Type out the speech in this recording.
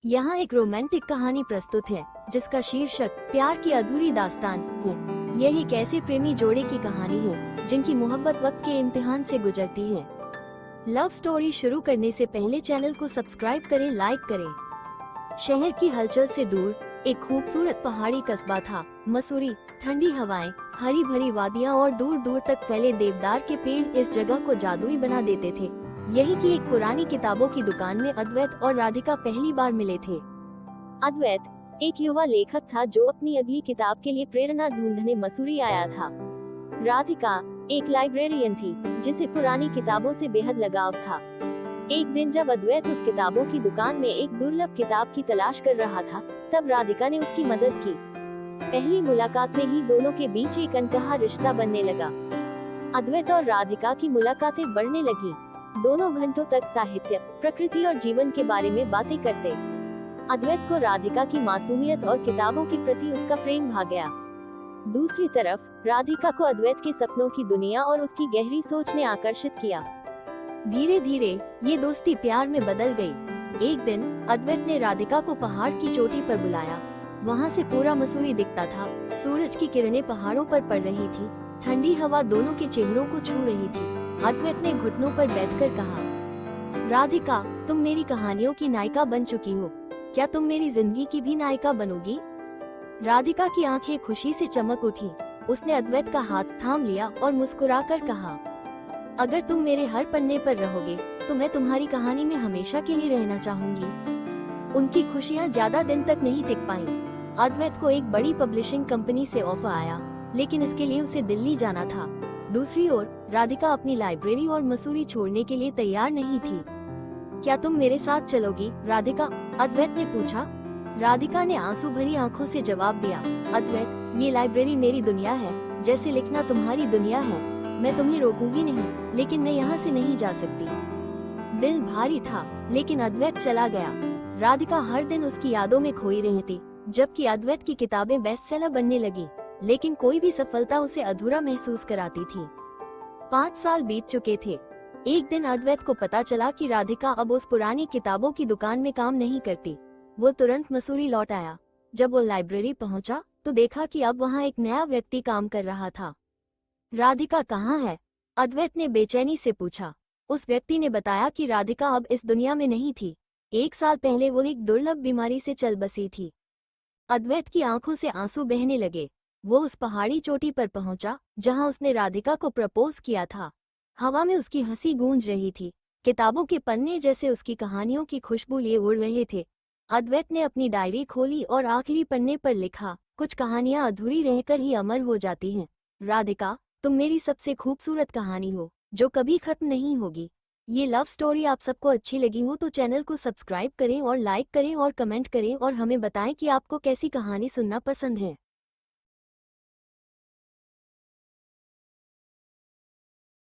यहाँ एक रोमांटिक कहानी प्रस्तुत है जिसका शीर्षक प्यार की अधूरी दास्तान है। यह एक ऐसे प्रेमी जोड़े की कहानी है जिनकी मोहब्बत वक्त के इम्तिहान से गुजरती है। लव स्टोरी शुरू करने से पहले चैनल को सब्सक्राइब करें, लाइक करें। शहर की हलचल से दूर एक खूबसूरत पहाड़ी कस्बा था मसूरी। ठंडी हवाएं, हरी भरी वादियां और दूर दूर तक फैले देवदार के पेड़ इस जगह को जादुई बना देते थे। यही की एक पुरानी किताबों की दुकान में अद्वैत और राधिका पहली बार मिले थे। अद्वैत एक युवा लेखक था जो अपनी अगली किताब के लिए प्रेरणा ढूंढने मसूरी आया था। राधिका एक लाइब्रेरियन थी जिसे पुरानी किताबों से बेहद लगाव था। एक दिन जब अद्वैत उस किताबों की दुकान में एक दुर्लभ किताब की तलाश कर रहा था, तब राधिका ने उसकी मदद की। पहली मुलाकात में ही दोनों के बीच एक अनकहा रिश्ता बनने लगा। अद्वैत और राधिका की मुलाकातें बढ़ने लगी। दोनों घंटों तक साहित्य, प्रकृति और जीवन के बारे में बातें करते। अद्वैत को राधिका की मासूमियत और किताबों के प्रति उसका प्रेम भा गया। दूसरी तरफ राधिका को अद्वैत के सपनों की दुनिया और उसकी गहरी सोच ने आकर्षित किया। धीरे धीरे ये दोस्ती प्यार में बदल गई। एक दिन अद्वैत ने राधिका को पहाड़ की चोटी पर बुलाया। वहाँ से पूरा मसूरी दिखता था। सूरज की किरणें पहाड़ों पर पड़ रही थी। ठंडी हवा दोनों के चेहरों को छू रही थी। अद्वैत ने घुटनों पर बैठकर कहा, राधिका, तुम मेरी कहानियों की नायिका बन चुकी हो। क्या तुम मेरी जिंदगी की भी नायिका बनोगी? राधिका की आंखें खुशी से चमक उठी। उसने अद्वैत का हाथ थाम लिया और मुस्कुराकर कहा, अगर तुम मेरे हर पन्ने पर रहोगे तो मैं तुम्हारी कहानी में हमेशा के लिए रहना चाहूंगी। उनकी खुशियां ज्यादा दिन तक नहीं टिक पाईं। अद्वैत को एक बड़ी पब्लिशिंग कंपनी से ऑफर आया, लेकिन इसके लिए उसे दिल्ली जाना था। दूसरी ओर राधिका अपनी लाइब्रेरी और मसूरी छोड़ने के लिए तैयार नहीं थी। क्या तुम मेरे साथ चलोगी, राधिका? अद्वैत ने पूछा। राधिका ने आंसू भरी आंखों से जवाब दिया, अद्वैत, ये लाइब्रेरी मेरी दुनिया है, जैसे लिखना तुम्हारी दुनिया है। मैं तुम्हें रोकूंगी नहीं, लेकिन मैं यहाँ से नहीं जा सकती। दिल भारी था, लेकिन अद्वैत चला गया। राधिका हर दिन उसकी यादों में खोई रहती, जबकि अद्वैत की किताबें बेस्टसेलर बनने लगी, लेकिन कोई भी सफलता उसे अधूरा महसूस कराती थी। 5 साल बीत चुके थे। एक दिन अद्वैत को पता चला कि राधिका अब उस पुरानी किताबों की दुकान में काम नहीं करती। वो तुरंत मसूरी लौट आया। जब वो लाइब्रेरी पहुंचा तो देखा कि अब वहां एक नया व्यक्ति काम कर रहा था। राधिका कहाँ है? अद्वैत ने बेचैनी से पूछा। उस व्यक्ति ने बताया कि राधिका अब इस दुनिया में नहीं थी। 1 साल पहले वो एक दुर्लभ बीमारी से चल बसी थी। अद्वैत की आंखों से आंसू बहने लगे। वो उस पहाड़ी चोटी पर पहुंचा जहां उसने राधिका को प्रपोज किया था। हवा में उसकी हंसी गूंज रही थी। किताबों के पन्ने जैसे उसकी कहानियों की खुशबू लिए उड़ रहे थे। अद्वैत ने अपनी डायरी खोली और आखिरी पन्ने पर लिखा, कुछ कहानियां अधूरी रहकर ही अमर हो जाती हैं। राधिका, तुम मेरी सबसे खूबसूरत कहानी हो जो कभी खत्म नहीं होगी। ये लव स्टोरी आप सबको अच्छी लगी हो तो चैनल को सब्सक्राइब करें और लाइक करें और कमेंट करें और हमें बताएं कि आपको कैसी कहानी सुनना पसंद है।